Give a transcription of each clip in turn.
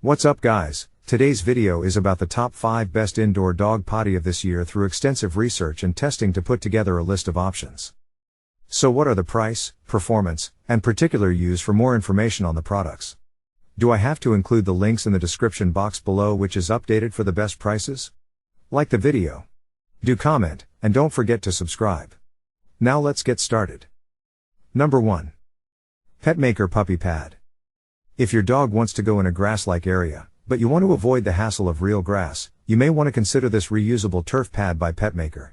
What's up guys, today's video is about the top 5 best indoor dog potty of this year through extensive research and testing to put together a list of options. So what are the price, performance, and particular use for more information on the products? Do I have to include the links in the description box below which is updated for the best prices? Like the video. Do comment, and don't forget to subscribe. Now let's get started. Number 1. PETMAKER Puppy Pad. If your dog wants to go in a grass-like area, but you want to avoid the hassle of real grass, you may want to consider this reusable turf pad by PETMAKER.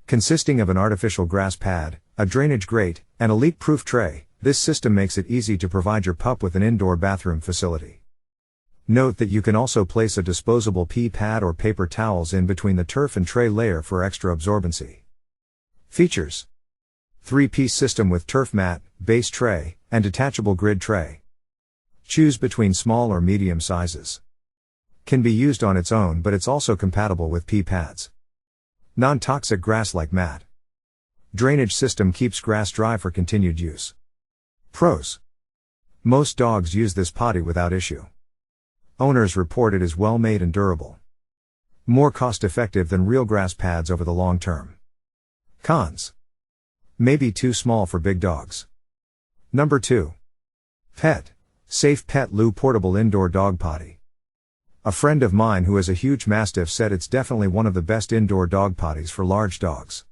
Consisting of an artificial grass pad, a drainage grate, and a leak-proof tray, this system makes it easy to provide your pup with an indoor bathroom facility. Note that you can also place a disposable pee pad or paper towels in between the turf and tray layer for extra absorbency. Features: 3-piece system with turf mat, base tray, and detachable grid tray. Choose between small or medium sizes. Can be used on its own, but it's also compatible with pee pads. Non-toxic grass-like mat. Drainage system keeps grass dry for continued use. Pros: most dogs use this potty without issue. Owners report it is well made and durable. More cost-effective than real grass pads over the long term. Cons: maybe too small for big dogs. Number 2. PetSafe Pet Loo Portable Indoor Dog Potty. A friend of mine who has a huge Mastiff said it's definitely one of the best indoor dog potties for large dogs.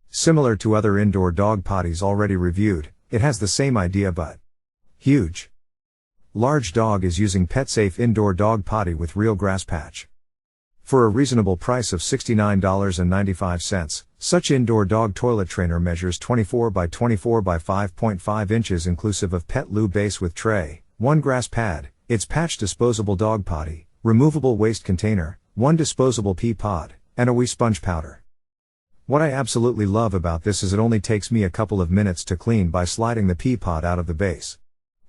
Similar to other indoor dog potties already reviewed, it has the same idea but huge. Large dog is using PetSafe Indoor Dog Potty with real grass patch. For a reasonable price of $69.95, such indoor dog toilet trainer measures 24 by 24 by 5.5 inches inclusive of pet loo base with tray, 1 grass pad, its patch disposable dog potty, removable waste container, 1 disposable pee pod, and a wee sponge powder. What I absolutely love about this is it only takes me a couple of minutes to clean by sliding the pee pod out of the base.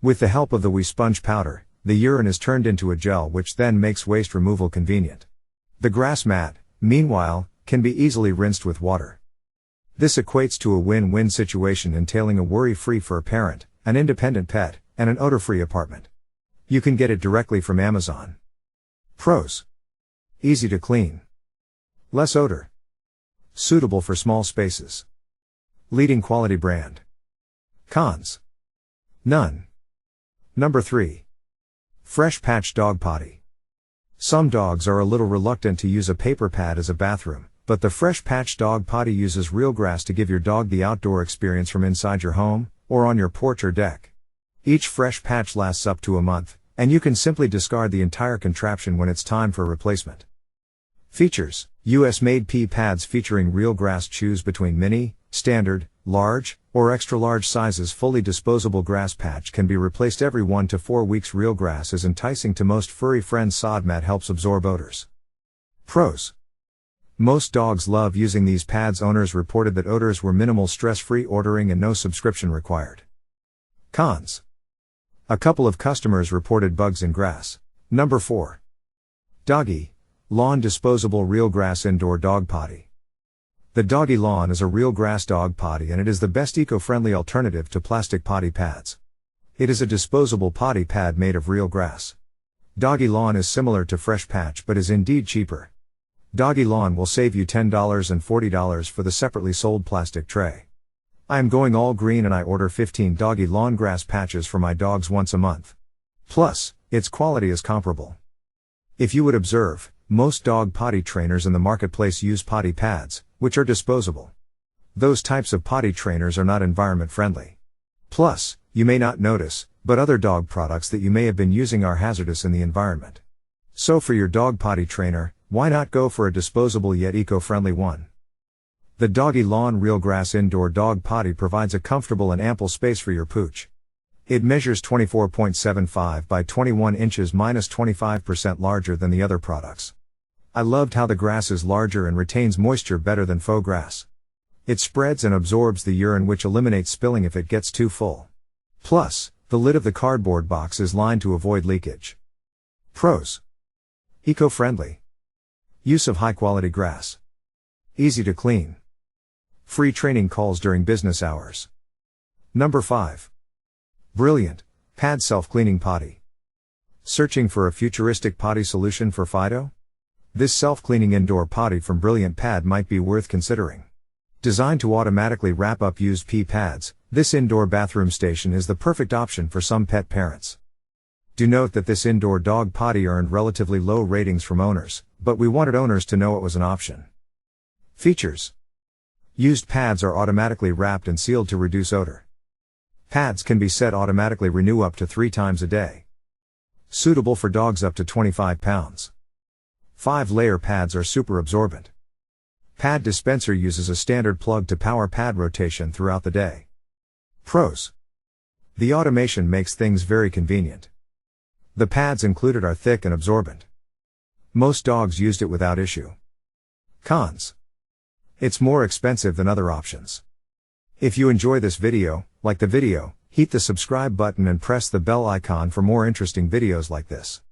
With the help of the wee sponge powder, the urine is turned into a gel which then makes waste removal convenient. The grass mat, meanwhile, can be easily rinsed with water. This equates to a win-win situation entailing a worry-free for a parent, an independent pet, and an odor-free apartment. You can get it directly from Amazon. Pros: easy to clean. Less odor. Suitable for small spaces. Leading quality brand. Cons: none. Number 3. Fresh Patch Dog Potty. Some dogs are a little reluctant to use a paper pad as a bathroom, but the Fresh Patch Dog Potty uses real grass to give your dog the outdoor experience from inside your home, or on your porch or deck. Each fresh patch lasts up to a month, and you can simply discard the entire contraption when it's time for a replacement. Features: US-made pee pads featuring real grass. Choose between mini, standard, large, or extra large sizes. Fully disposable grass patch can be replaced every 1 to 4 weeks. Real grass is enticing to most furry friends. Sod mat helps absorb odors. Pros: most dogs love using these pads. Owners reported that odors were minimal. Stress-free ordering and no subscription required. Cons: a couple of customers reported bugs in grass. Number 4. DoggieLawn Disposable Real Grass Indoor Dog Potty. The DoggieLawn is a real grass dog potty and it is the best eco-friendly alternative to plastic potty pads. It is a disposable potty pad made of real grass. DoggieLawn is similar to Fresh Patch but is indeed cheaper. DoggieLawn will save you $10 and $40 for the separately sold plastic tray. I am going all green and I order 15 DoggieLawn grass patches for my dogs once a month. Plus, its quality is comparable. If you would observe, most dog potty trainers in the marketplace use potty pads, which are disposable. Those types of potty trainers are not environment friendly. Plus, you may not notice, but other dog products that you may have been using are hazardous in the environment. So for your dog potty trainer, why not go for a disposable yet eco-friendly one? The DoggieLawn Real Grass Indoor Dog Potty provides a comfortable and ample space for your pooch. It measures 24.75 by 21 inches minus 25% larger than the other products. I loved how the grass is larger and retains moisture better than faux grass. It spreads and absorbs the urine which eliminates spilling if it gets too full. Plus, the lid of the cardboard box is lined to avoid leakage. Pros: eco-friendly. Use of high-quality grass. Easy to clean. Free training calls during business hours. Number 5. BrilliantPad Self-Cleaning Potty. Searching for a futuristic potty solution for Fido? This self-cleaning indoor potty from BrilliantPad might be worth considering. Designed to automatically wrap up used pee pads, this indoor bathroom station is the perfect option for some pet parents. Do note that this indoor dog potty earned relatively low ratings from owners, but we wanted owners to know it was an option. Features: used pads are automatically wrapped and sealed to reduce odor. Pads can be set automatically renew up to 3 times a day. Suitable for dogs up to 25 pounds. 5-layer pads are super absorbent. Pad dispenser uses a standard plug to power pad rotation throughout the day. Pros: the automation makes things very convenient. The pads included are thick and absorbent. Most dogs used it without issue. Cons: it's more expensive than other options. If you enjoy this video, like the video, hit the subscribe button and press the bell icon for more interesting videos like this.